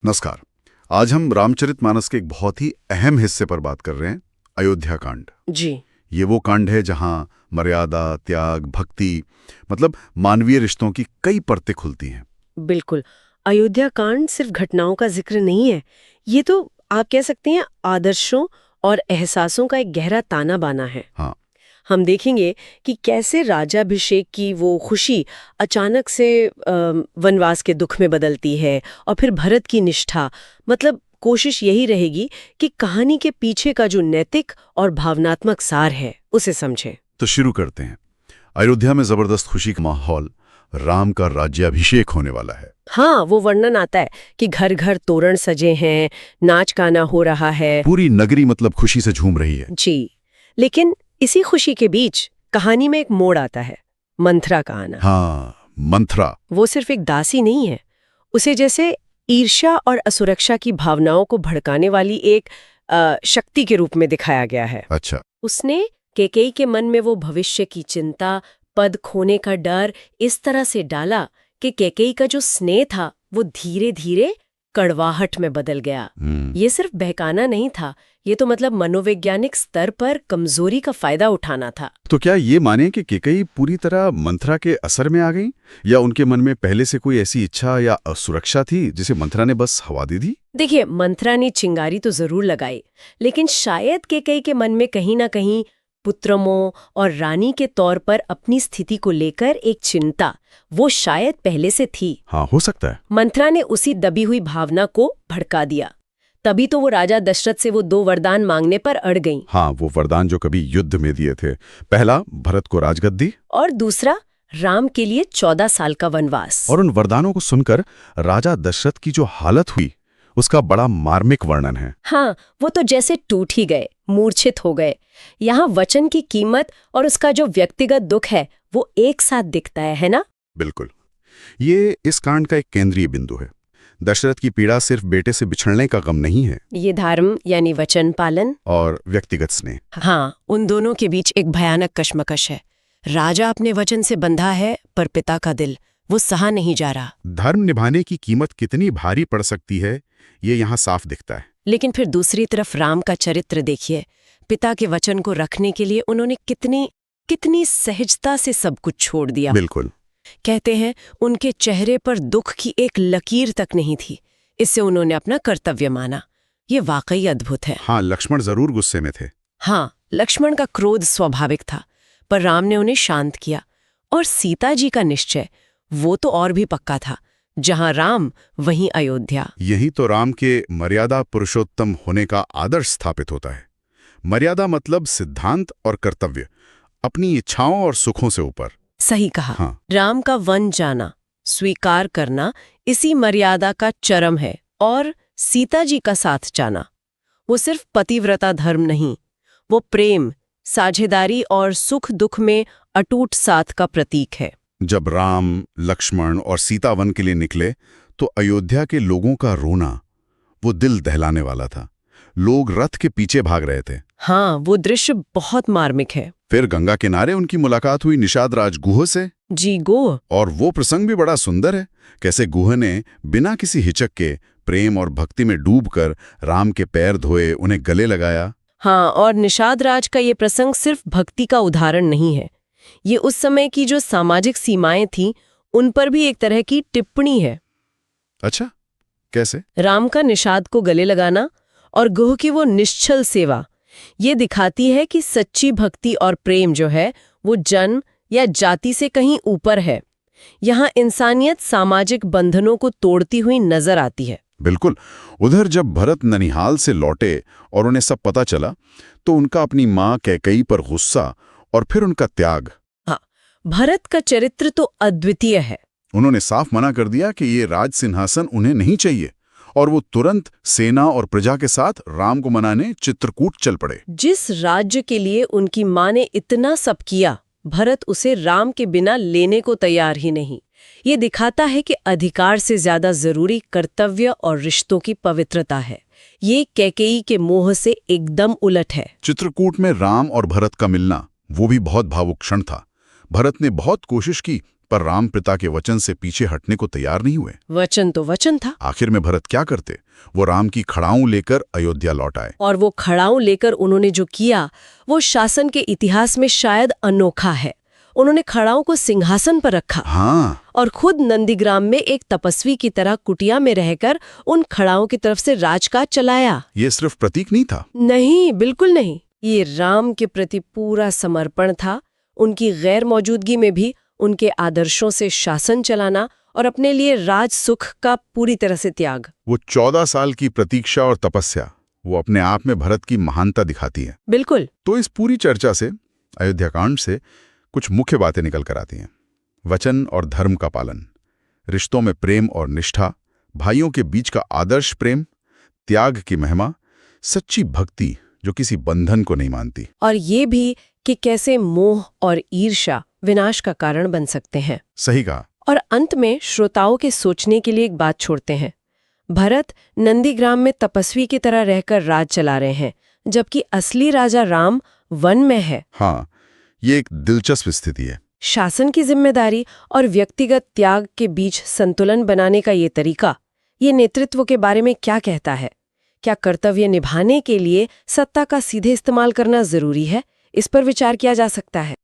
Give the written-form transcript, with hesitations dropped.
नमस्कार। आज हम रामचरितमानस के एक बहुत ही अहम हिस्से पर बात कर रहे हैं, अयोध्या कांड। जी। ये वो कांड है जहां मर्यादा, त्याग, भक्ति मतलब मानवीय रिश्तों की कई परतें खुलती हैं। बिल्कुल। अयोध्या कांड सिर्फ घटनाओं का जिक्र नहीं है, ये तो आप कह सकते हैं आदर्शों और एहसासों का एक गहरा ताना बाना है। हाँ। हम देखेंगे कि कैसे राजाभिषेक की वो खुशी अचानक से वनवास के दुख में बदलती है, और फिर भरत की निष्ठा। मतलब कोशिश यही रहेगी कि कहानी के पीछे का जो नैतिक और भावनात्मक सार है उसे समझें। तो शुरू करते हैं। अयोध्या में जबरदस्त खुशी का माहौल, राम का राज्याभिषेक होने वाला है। हाँ, वो वर्णन आता है कि घर घर तोरण सजे हैं, नाच गाना हो रहा है। पूरी नगरी मतलब खुशी से झूम रही है। जी। लेकिन इसी खुशी के बीच कहानी में एक मोड़ आता है, मंथरा का आना। हाँ, मंथरा। वो सिर्फ एक दासी नहीं है, उसे जैसे ईर्ष्या और असुरक्षा की भावनाओं को भड़काने वाली एक शक्ति के रूप में दिखाया गया है। अच्छा। उसने कैकेयी के मन में वो भविष्य की चिंता, पद खोने का डर इस तरह से डाला कि कैकेयी का जो स्नेह था वो धीरे धीरे कड़वाहट में बदल गया। ये सिर्फ बहकाना नहीं था, ये तो मतलब मनोवैज्ञानिक स्तर पर कमजोरी का फायदा उठाना था। तो क्या ये माने कि कैकेयी पूरी तरह मंथरा के असर में आ गई, या उनके मन में पहले से कोई ऐसी इच्छा या असुरक्षा थी जिसे मंथरा ने बस हवा दे दी? देखिए, मंथरा ने चिंगारी तो जरूर लगाई, लेकिन शायद कैकेयी के मन में कहीं ना कहीं पुत्रमों और रानी के तौर पर अपनी स्थिति को लेकर एक चिंता, वो शायद पहले से थी। हाँ, हो सकता है। मंथरा ने उसी दबी हुई भावना को भड़का दिया। तभी तो वो राजा दशरथ से वो 2 वरदान मांगने पर अड़ गईं। हाँ, वो वरदान जो कभी युद्ध में दिए थे। पहला, भरत को राजगद्दी, और दूसरा, राम के लिए 14 साल का वनवास। और उन वरदानों को सुनकर राजा दशरथ की जो हालत हुई उसका बड़ा मार्मिक वर्णन है। हाँ, वो तो जैसे टूट ही गए, मूर्छित हो गए। यहाँ वचन की कीमत और उसका जो व्यक्तिगत दुख है वो एक साथ दिखता है ना? बिल्कुल। ये इस कांड का एक केंद्रीय बिंदु है। दशरथ की पीड़ा सिर्फ बेटे से बिछड़ने का गम नहीं है, ये धर्म यानी वचन पालन और व्यक्तिगत स्नेह। हाँ, उन दोनों के बीच एक भयानक कश्मकश है। राजा अपने वचन से बंधा है, पर पिता का दिल वो सहा नहीं जा रहा। धर्म निभाने की कीमत कितनी भारी पड़ सकती है, ये यहाँ साफ दिखता है। लेकिन फिर दूसरी तरफ राम का चरित्र देखिए। पिता के वचन को रखने के लिए उन्होंने कितनी सहजता से सब कुछ छोड़ दिया। बिल्कुल। कहते हैं उनके चेहरे पर दुख की एक लकीर तक नहीं थी। इससे उन्होंने अपना कर्तव्य माना। ये वाकई अद्भुत है। हाँ, लक्ष्मण जरूर गुस्से में थे। हाँ, लक्ष्मण का क्रोध स्वाभाविक था, पर राम ने उन्हें शांत किया। और सीता जी का निश्चय, वो तो और भी पक्का था। जहां राम वहीं अयोध्या। यही तो राम के मर्यादा पुरुषोत्तम होने का आदर्श स्थापित होता है। मर्यादा मतलब सिद्धांत और कर्तव्य, अपनी इच्छाओं और सुखों से ऊपर। सही कहा। हाँ। राम का वन जाना, स्वीकार करना, इसी मर्यादा का चरम है। और सीता जी का साथ जाना, वो सिर्फ पतिव्रता धर्म नहीं, वो प्रेम, साझेदारी और सुख दुख में अटूट साथ का प्रतीक है। जब राम, लक्ष्मण और सीता वन के लिए निकले तो अयोध्या के लोगों का रोना वो दिल दहलाने वाला था। लोग रथ के पीछे भाग रहे थे। हाँ, वो दृश्य बहुत मार्मिक है। फिर गंगा किनारे उनकी मुलाकात हुई निषाद राज गुह से। जी, गोह। और वो प्रसंग भी बड़ा सुंदर है। कैसे गुह ने बिना किसी हिचक के प्रेम और भक्ति में डूबकर राम के पैर धोए, उन्हें गले लगाया। हाँ, और निषाद राज का ये प्रसंग सिर्फ भक्ति का उदाहरण नहीं है, ये उस समय की जो सामाजिक सीमाएं थीं उन पर भी एक तरह की टिप्पणी है। अच्छा, कैसे? राम का निषाद को गले लगाना और गुह की वो निश्चल सेवा, ये दिखाती है कि सच्ची भक्ति और प्रेम जो है वो जन्म या जाति से कहीं ऊपर है। यहाँ इंसानियत सामाजिक बंधनों को तोड़ती हुई नजर आती है। बिल्कुल। उधर जब भरत ननिहाल से लौटे और उन्हें सब पता चला तो उनका अपनी माँ कैकेयी पर गुस्सा और फिर उनका त्याग। हाँ, भरत का चरित्र तो अद्वितीय है। उन्होंने साफ मना कर दिया कि ये राज सिंहासन उन्हें नहीं चाहिए, और वो तुरंत सेना और प्रजा के साथ राम को मनाने चित्रकूट चल पड़े। जिस राज्य के लिए उनकी माँ ने इतना सब किया, भरत उसे राम के बिना लेने को तैयार ही नहीं। ये दिखाता है कि अधिकार से ज्यादा जरूरी कर्तव्य और रिश्तों की पवित्रता है। ये कैकेयी के मोह से एकदम उलट है। चित्रकूट में राम और भरत का मिलना वो भी बहुत भावुक क्षण था। भरत ने बहुत कोशिश की पर राम पिता के वचन से पीछे हटने को तैयार नहीं हुए। वचन तो वचन था। आखिर में भरत क्या करते? वो राम की खड़ाऊं लेकर अयोध्या लौट आए। और वो खड़ाऊं लेकर उन्होंने जो किया वो शासन के इतिहास में शायद अनोखा है। उन्होंने खड़ाऊं को सिंहासन पर रखा हाँ, और खुद नंदीग्राम में एक तपस्वी की तरह कुटिया में रहकर उन खड़ाओं की तरफ से राजकाज चलाया। ये सिर्फ प्रतीक नहीं था। नहीं, बिल्कुल नहीं। ये राम के प्रति पूरा समर्पण था। उनकी गैर मौजूदगी में भी उनके आदर्शों से शासन चलाना और अपने लिए राज सुख का पूरी तरह से त्याग। वो 14 साल की प्रतीक्षा और तपस्या वो अपने आप में भरत की महानता दिखाती है। बिल्कुल। तो इस पूरी चर्चा से, अयोध्याकांड से कुछ मुख्य बातें निकल कर आती हैं। वचन और धर्म का पालन, रिश्तों में प्रेम और निष्ठा, भाइयों के बीच का आदर्श प्रेम, त्याग की महिमा, सच्ची भक्ति जो किसी बंधन को नहीं मानती। और ये भी कि कैसे मोह और ईर्ष्या विनाश का कारण बन सकते हैं। सही कहा। और अंत में श्रोताओं के सोचने के लिए एक बात छोड़ते हैं। भरत नंदीग्राम में तपस्वी की तरह रहकर राज चला रहे हैं, जबकि असली राजा राम वन में है। हाँ, ये एक दिलचस्प स्थिति है। शासन की जिम्मेदारी और व्यक्तिगत त्याग के बीच संतुलन बनाने का ये तरीका, ये नेतृत्व के बारे में क्या कहता है? क्या कर्तव्य निभाने के लिए सत्ता का सीधे इस्तेमाल करना जरूरी है? इस पर विचार किया जा सकता है।